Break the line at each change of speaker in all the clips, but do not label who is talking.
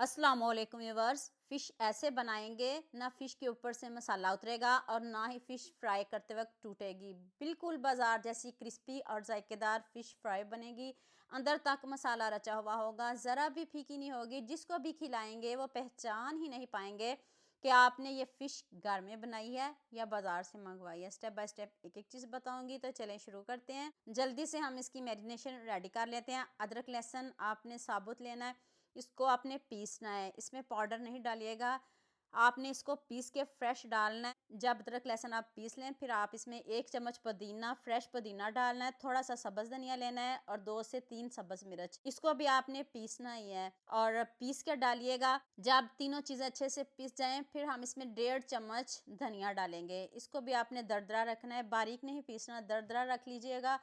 अस्सलाम वालेकुम viewers. Fish ऐसे बनाएंगे ना फ़िश के ऊपर से मसाला उतरेगा और ना ही फ़िश फ्राई करते वक्त टूटेगी। बिल्कुल बाजार जैसी क्रिस्पी और जायकेदार फ़िश फ्राई बनेगी। अंदर तक मसाला रचा हुआ होगा, ज़रा भी फीकी नहीं होगी। जिसको भी खिलाएंगे वो पहचान ही नहीं पाएंगे कि आपने ये फ़िश घर में बनाई है या बाजार से मंगवाई है। स्टेप बाय स्टेप एक एक चीज़ बताऊंगी, तो चलें शुरू करते हैं। जल्दी से हम इसकी मैरिनेशन रेडी कर लेते हैं। अदरक लहसुन आपने साबुत लेना है, इसको आपने पीसना है, इसमें पाउडर नहीं डालिएगा। आपने इसको पीस के फ्रेश डालना है। जब अदरक लहसुन आप पीस लें, फिर आप इसमें 1 चम्मच पुदीना, फ्रेश पुदीना डालना है, थोड़ा सा सब्ज़ धनिया लेना है और 2 से 3 सब्ज़ मिर्च। इसको भी आपने पीसना ही है और पीस के डालिएगा। जब तीनों चीज़ें अच्छे से पीस जाएँ, फिर हम इसमें 1.5 चम्मच धनिया डालेंगे। इसको भी आपने दरदरा रखना है, बारीक नहीं पीसना, दरदरा रख लीजिएगा।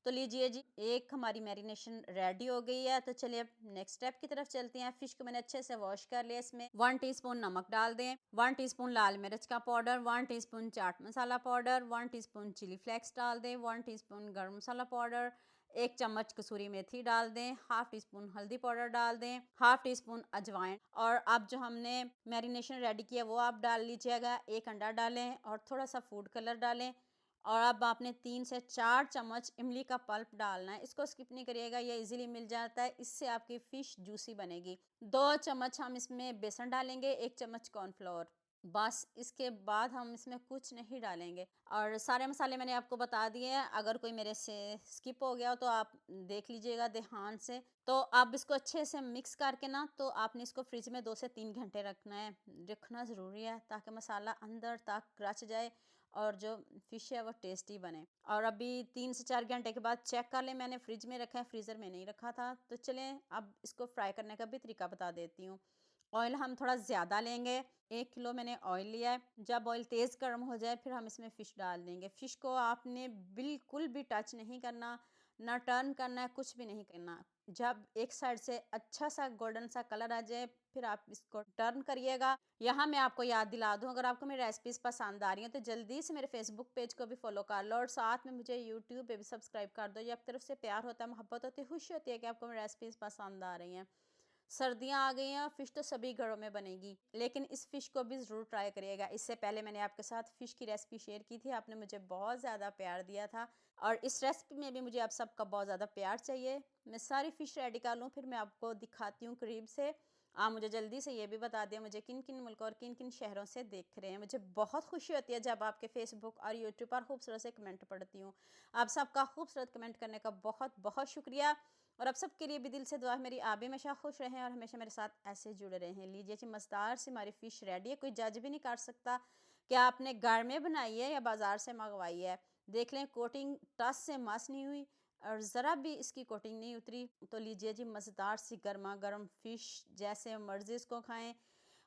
तो लीजिए जी, एक हमारी मैरिनेशन रेडी हो गई है। तो चलिए अब नेक्स्ट स्टेप की तरफ चलते हैं। फिश को मैंने अच्छे से वॉश कर लिया। इसमें 1 टीस्पून नमक डाल दें, 1 टीस्पून लाल मिर्च का powder, 1 teaspoon chaat masala powder, 1 teaspoon chilli flakes डाल दें, 1 टीस्पून गरम मसाला पाउडर, 1 चम्मच कसूरी मेथी डाल दें, हाफ टी स्पून हल्दी पाउडर डाल दें, हाफ टी स्पून अजवाइन। और अब जो हमने मैरिनेशन रेडी किया वो आप डाल लीजिएगा। 1 अंडा डालें और थोड़ा सा फूड कलर डालें। और अब आपने 3 से 4 चम्मच इमली का पल्प डालना है। इसको स्किप नहीं करिएगा, ये इजीली मिल जाता है। इससे आपकी फ़िश जूसी बनेगी। 2 चम्मच हम इसमें बेसन डालेंगे, 1 चम्मच कॉर्नफ्लोर। बस इसके बाद हम इसमें कुछ नहीं डालेंगे और सारे मसाले मैंने आपको बता दिए हैं। अगर कोई मेरे से स्किप हो गया हो तो आप देख लीजिएगा ध्यान से। तो आप इसको अच्छे से मिक्स करके ना, तो आपने इसको फ्रिज में 2 से 3 घंटे रखना है। रखना ज़रूरी है ताकि मसाला अंदर तक रच जाए और जो फ़िश है वो टेस्टी बने। और अभी 3 से 4 घंटे के बाद चेक कर लें, मैंने फ्रिज में रखा है, फ्रीज़र में नहीं रखा था। तो चलें अब इसको फ्राई करने का भी तरीका बता देती हूँ। ऑयल हम थोड़ा ज़्यादा लेंगे, 1 किलो मैंने ऑयल लिया है। जब ऑयल तेज़ गर्म हो जाए, फिर हम इसमें फ़िश डाल देंगे। फ़िश को आपने बिल्कुल भी टच नहीं करना, ना टर्न करना है, कुछ भी नहीं करना। जब एक साइड से अच्छा सा गोल्डन सा कलर आ जाए, फिर आप इसको टर्न करिएगा। यहाँ मैं आपको याद दिला दूँ, अगर आपको मेरी रेसिपीज़ पसंद आ रही हैं तो जल्दी से मेरे फेसबुक पेज को भी फॉलो कर लो और साथ में मुझे यूट्यूब पे भी सब्सक्राइब कर दो। ये आपकी तरफ से प्यार होता है, मोहब्बत होती है, खुशी होती है कि आपको मेरी रेसिपीज़ पसंद आ रही हैं। सर्दियाँ आ गई हैं, फ़िश तो सभी घरों में बनेगी, लेकिन इस फ़िश को भी ज़रूर ट्राई करिएगा। इससे पहले मैंने आपके साथ फ़िश की रेसिपी शेयर की थी, आपने मुझे बहुत ज़्यादा प्यार दिया था और इस रेसिपी में भी मुझे आप सबका बहुत ज़्यादा प्यार चाहिए। मैं सारी फ़िश रेडी कर लूँ, फिर मैं आपको दिखाती हूँ करीब से। आप मुझे जल्दी से ये भी बता दें मुझे किन-किन मुल्कों और किन-किन शहरों से देख रहे हैं। मुझे बहुत खुशी होती है जब आपके फ़ेसबुक और यूट्यूब पर खूबसूरत से कमेंट पढ़ती हूँ। आप सबका खूबसूरत कमेंट करने का बहुत-बहुत शुक्रिया। और आप सबके लिए भी दिल से दुआ है मेरी, आप भी हमेशा खुश रहें और हमेशा मेरे साथ ऐसे जुड़े रहें। लीजिए जी, मज़ेदार सी हमारी फ़िश रेडी है। कोई जज भी नहीं कर सकता कि आपने घर में बनाई है या बाज़ार से मंगवाई है। देख लें, कोटिंग टस से मस नहीं हुई और ज़रा भी इसकी कोटिंग नहीं उतरी। तो लीजिए जी, मज़ेदार सी गरमा-गरम फ़िश, जैसे मर्ज़ी इसको खाएँ।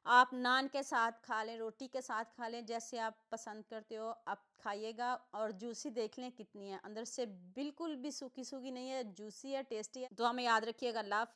आप नान के साथ खा लें, रोटी के साथ खा लें, जैसे आप पसंद करते हो आप खाइएगा। और जूसी देख लें कितनी है, अंदर से बिल्कुल भी सूखी-सूखी नहीं है, जूसी है, टेस्टी है। दुआ में याद रखिएगा। अल्लाह हाफ़िज़।